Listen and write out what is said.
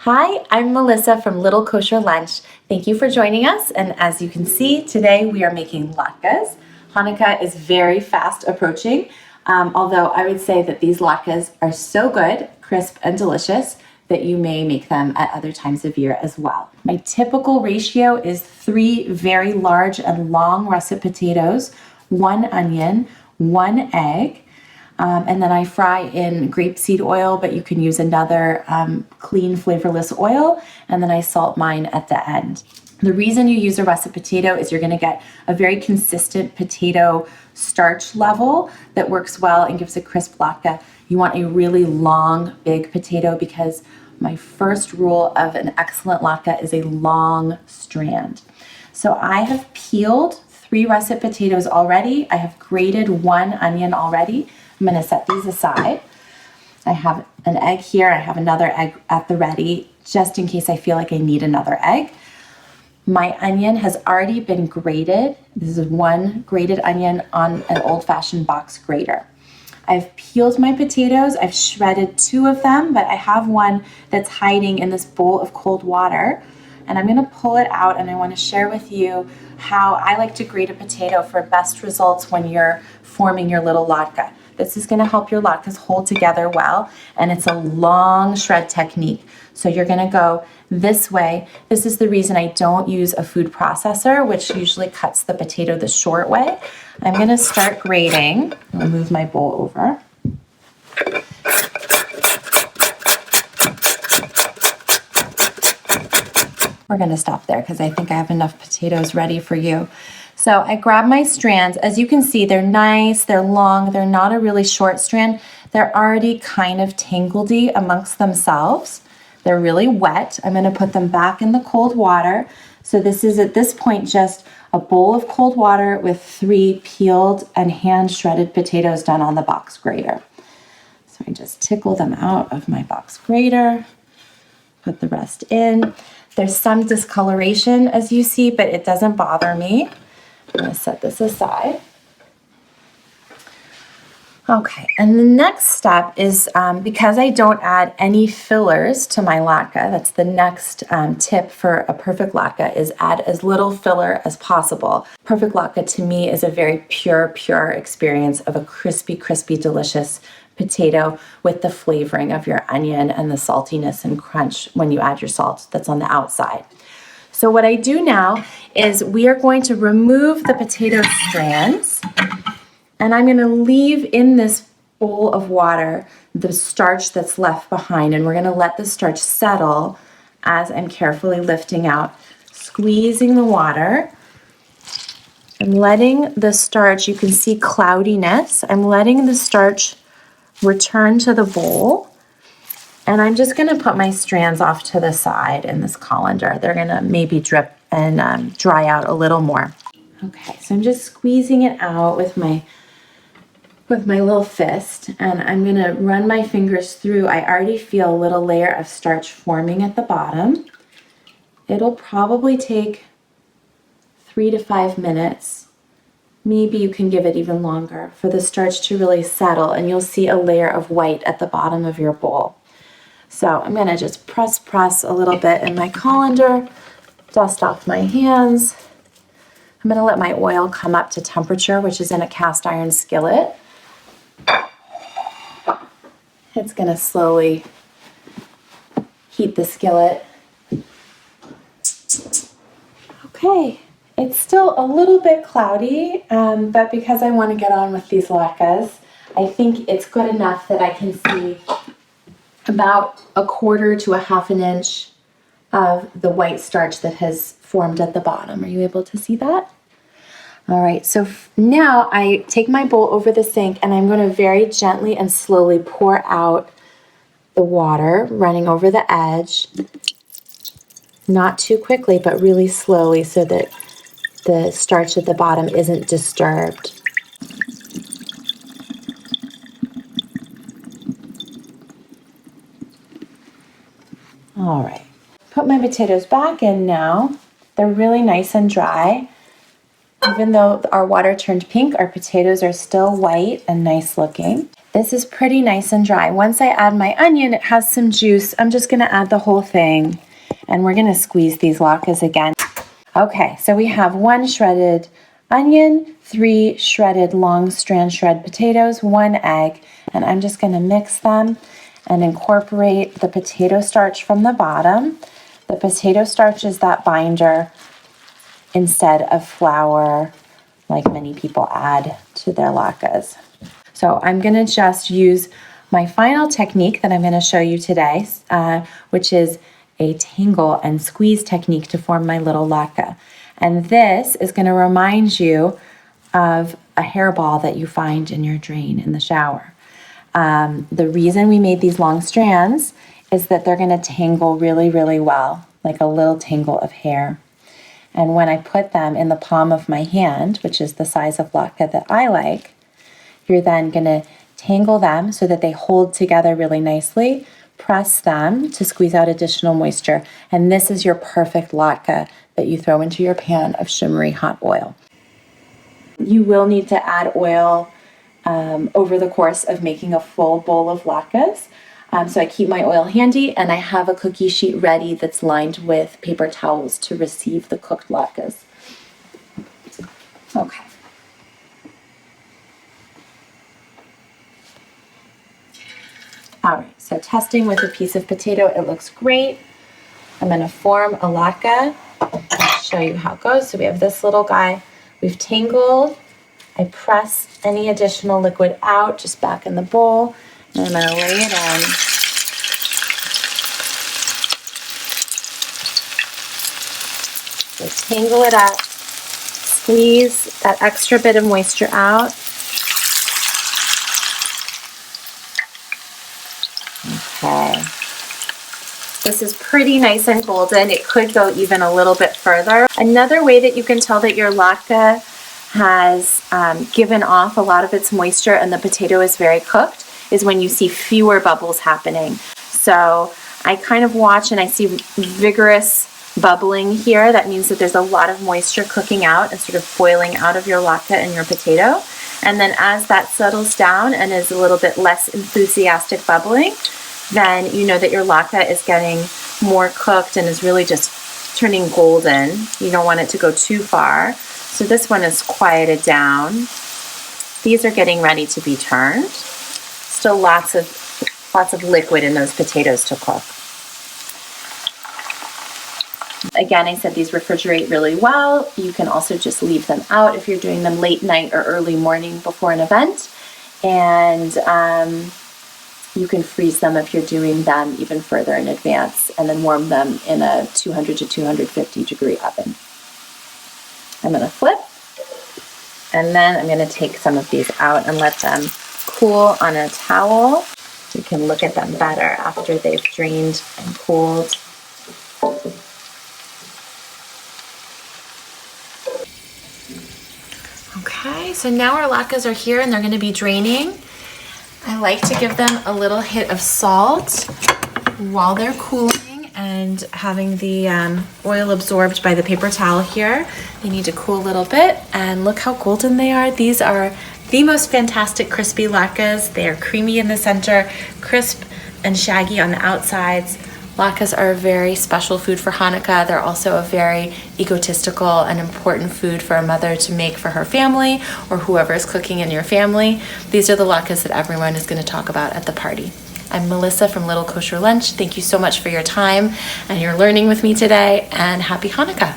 Hi, I'm Melissa from Little Kosher Lunch. Thank you for joining us, and as you can see, today we are making latkes. Hanukkah is very fast approaching, although I would say that these latkes are so good, crisp, and delicious that you may make them at other times of year as well. My typical ratio is 3 very large and long russet potatoes, 1 onion, 1 egg, and then I fry in grapeseed oil, but you can use another clean, flavorless oil, and then I salt mine at the end. The reason you use a russet potato is you're gonna get a very consistent potato starch level that works well and gives a crisp latke. You want a really long, big potato because my first rule of an excellent latke is a long strand. So I have peeled 3 russet potatoes already. I have grated 1 onion already. I'm gonna set these aside. I have an egg here. I have another egg at the ready, just in case I feel like I need another egg. My onion has already been grated. This is 1 grated onion on an old-fashioned box grater. I've peeled my potatoes. I've shredded 2 of them, but I have one that's hiding in this bowl of cold water. And I'm gonna pull it out, and I wanna share with you how I like to grate a potato for best results when you're forming your little latke. This is gonna help your latkes hold together well, and it's a long shred technique. So you're gonna go this way. This is the reason I don't use a food processor, which usually cuts the potato the short way. I'm gonna start grating. I'll move my bowl over. We're gonna stop there because I think I have enough potatoes ready for you. So I grab my strands. As you can see, they're nice, they're long, they're not a really short strand. They're already kind of tangledy amongst themselves. They're really wet. I'm gonna put them back in the cold water. So this is at this point just a bowl of cold water with 3 peeled and hand shredded potatoes done on the box grater. So I just tickle them out of my box grater, put the rest in. There's some discoloration as you see, but it doesn't bother me. I'm gonna set this aside. Okay, and the next step is because I don't add any fillers to my latke, that's the next tip for a perfect latke, is add as little filler as possible. Perfect latke to me is a very pure experience of a crispy, delicious potato with the flavoring of your onion and the saltiness and crunch when you add your salt that's on the outside. So what I do now is we are going to remove the potato strands, and I'm gonna leave in this bowl of water the starch that's left behind, and we're gonna let the starch settle as I'm carefully lifting out, squeezing the water. I'm letting the starch, you can see cloudiness, I'm letting the starch return to the bowl. And I'm just gonna put my strands off to the side in this colander. They're gonna maybe drip and dry out a little more. Okay, so I'm just squeezing it out with my little fist, and I'm gonna run my fingers through. I already feel a little layer of starch forming at the bottom. It'll probably take 3 to 5 minutes. Maybe you can give it even longer for the starch to really settle, and you'll see a layer of white at the bottom of your bowl. So I'm gonna just press a little bit in my colander, dust off my hands. I'm gonna let my oil come up to temperature, which is in a cast iron skillet. It's gonna slowly heat the skillet. Okay, it's still a little bit cloudy, but because I wanna get on with these latkes, I think it's good enough that I can see about 1/4 to 1/2 inch of the white starch that has formed at the bottom. Are you able to see that? All right, so now I take my bowl over the sink, and I'm going to very gently and slowly pour out the water running over the edge. Not too quickly, but really slowly so that the starch at the bottom isn't disturbed. All right, put my potatoes back in now. They're really nice and dry. Even though our water turned pink, our potatoes are still white and nice looking. This is pretty nice and dry. Once I add my onion, it has some juice. I'm just gonna add the whole thing, and we're gonna squeeze these latkes again. Okay, so we have 1 shredded onion, 3 shredded long strand shred potatoes, 1 egg, and I'm just gonna mix them and incorporate the potato starch from the bottom. The potato starch is that binder instead of flour, like many people add to their latkes. So I'm gonna just use my final technique that I'm gonna show you today, which is a tangle and squeeze technique to form my little latke. And this is gonna remind you of a hairball that you find in your drain in the shower. The reason we made these long strands is that they're gonna tangle really, really well, like a little tangle of hair. And when I put them in the palm of my hand, which is the size of latke that I like, you're then gonna tangle them so that they hold together really nicely, press them to squeeze out additional moisture, and this is your perfect latke that you throw into your pan of shimmery hot oil. You will need to add oil over the course of making a full bowl of latkes. So I keep my oil handy, and I have a cookie sheet ready that's lined with paper towels to receive the cooked latkes. Okay. All right, so testing with a piece of potato, it looks great. I'm gonna form a latke, show you how it goes. So we have this little guy, we've tangled. I press any additional liquid out, just back in the bowl, and I'm gonna lay it in. So tangle it up, squeeze that extra bit of moisture out. Okay. This is pretty nice and golden. It could go even a little bit further. Another way that you can tell that your latke has given off a lot of its moisture and the potato is very cooked is when you see fewer bubbles happening. So I kind of watch and I see vigorous bubbling here. That means that there's a lot of moisture cooking out and sort of boiling out of your latke and your potato. And then as that settles down and is a little bit less enthusiastic bubbling, then you know that your latke is getting more cooked and is really just turning golden. You don't want it to go too far. So this one is quieted down. These are getting ready to be turned. Still lots of liquid in those potatoes to cook. Again, I said these refrigerate really well. You can also just leave them out if you're doing them late night or early morning before an event. And you can freeze them if you're doing them even further in advance and then warm them in a 200 to 250 degree oven. I'm going to flip, and then I'm going to take some of these out and let them cool on a towel. You can look at them better after they've drained and cooled. Okay, so now our latkes are here and they're going to be draining. I like to give them a little hit of salt while they're cooling and having the oil absorbed by the paper towel here. They need to cool a little bit, and look how golden they are. These are the most fantastic crispy latkes. They are creamy in the center, crisp and shaggy on the outsides. Latkes are a very special food for Hanukkah. They're also a very egotistical and important food for a mother to make for her family or whoever is cooking in your family. These are the latkes that everyone is going to talk about at the party. I'm Melissa from Little Kosher Lunch. Thank you so much for your time and your learning with me today, and happy Hanukkah.